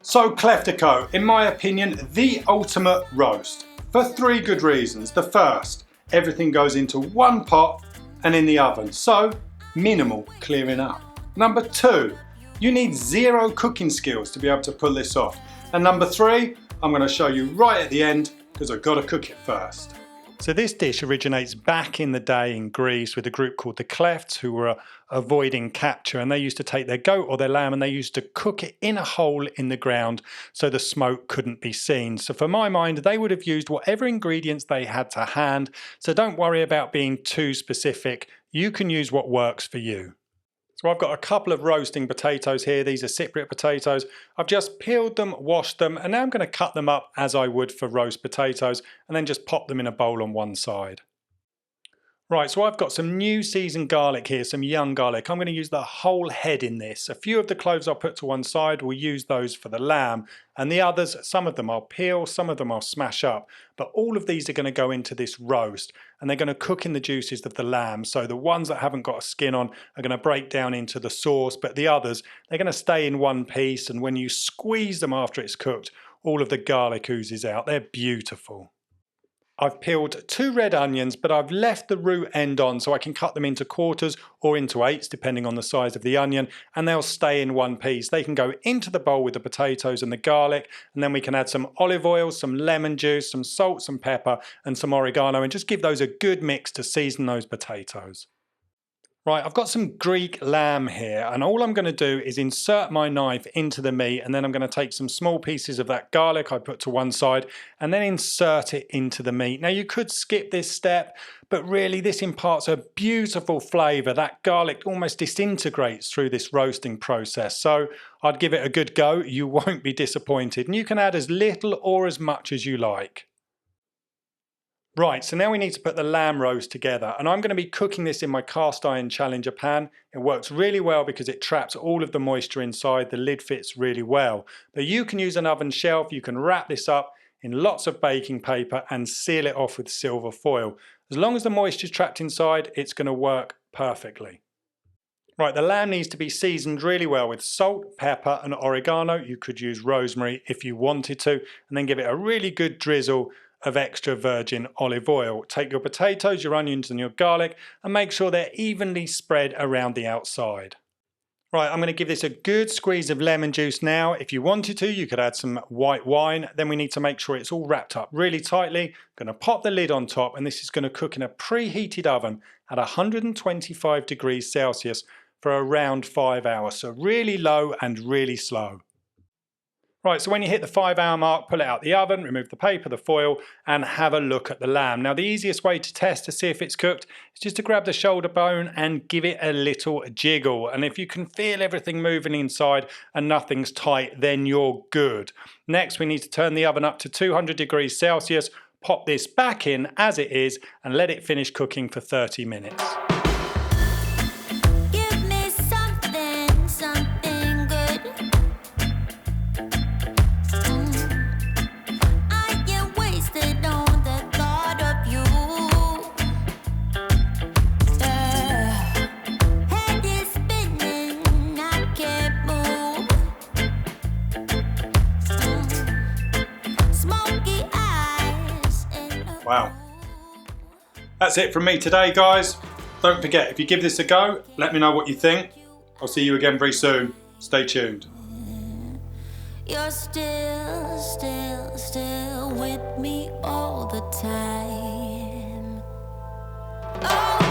So Kleftiko, in my opinion, the ultimate roast. For 3 good reasons. The first, everything goes into one pot and in the oven, so minimal clearing up. Number 2, you need 0 cooking skills to be able to pull this off. And number 3, I'm going to show you right at the end because I've got to cook it first. So this dish originates back in the day in Greece with a group called the Klephts who were avoiding capture, and they used to take their goat or their lamb and they used to cook it in a hole in the ground so the smoke couldn't be seen. So for my mind, they would have used whatever ingredients they had to hand, so don't worry about being too specific. You can use what works for you. So I've got a couple of roasting potatoes here. These are Cypriot potatoes. I've just peeled them, washed them, and now I'm going to cut them up as I would for roast potatoes and then just pop them in a bowl on one side. Right, so I've got some new seasoned garlic here, some young garlic. I'm going to use the whole head in this. A few of the cloves I'll put to one side. We'll use those for the lamb. And the others, some of them I'll peel, some of them I'll smash up. But all of these are going to go into this roast and they're going to cook in the juices of the lamb. So the ones that haven't got a skin on are going to break down into the sauce, but the others, they're going to stay in one piece. And when you squeeze them after it's cooked, all of the garlic oozes out. They're beautiful. I've peeled 2 red onions, but I've left the root end on so I can cut them into quarters or into 8s depending on the size of the onion, and they'll stay in one piece. They can go into the bowl with the potatoes and the garlic, and then we can add some olive oil, some lemon juice, some salt, some pepper and some oregano, and just give those a good mix to season those potatoes. Right, I've got some Greek lamb here, and all I'm going to do is insert my knife into the meat, and then I'm going to take some small pieces of that garlic I put to one side and then insert it into the meat. Now you could skip this step, but really this imparts a beautiful flavour. That garlic almost disintegrates through this roasting process, so I'd give it a good go. You won't be disappointed, and you can add as little or as much as you like. Right, so now we need to put the lamb roast together, and I'm going to be cooking this in my cast iron Challenger pan. It works really well because it traps all of the moisture inside. The lid fits really well. But you can use an oven shelf. You can wrap this up in lots of baking paper and seal it off with silver foil. As long as the moisture is trapped inside, it's going to work perfectly. Right, the lamb needs to be seasoned really well with salt, pepper and oregano. You could use rosemary if you wanted to, and then give it a really good drizzle of extra virgin olive oil. Take your potatoes, your onions and your garlic and make sure they're evenly spread around the outside. Right, I'm going to give this a good squeeze of lemon juice now. If you wanted to, you could add some white wine. Then we need to make sure it's all wrapped up really tightly. I'm going to pop the lid on top, and this is going to cook in a preheated oven at 125 degrees Celsius for around 5 hours. So really low and really slow. Right, so when you hit the 5-hour mark, pull it out the oven, remove the paper, the foil, and have a look at the lamb. Now, the easiest way to test to see if it's cooked is just to grab the shoulder bone and give it a little jiggle. And if you can feel everything moving inside and nothing's tight, then you're good. Next, we need to turn the oven up to 200 degrees Celsius, pop this back in as it is, and let it finish cooking for 30 minutes. Wow. That's it from me today, guys. Don't forget, if you give this a go, let me know what you think. I'll see you again very soon. Stay tuned. You're still with me all the time. Oh.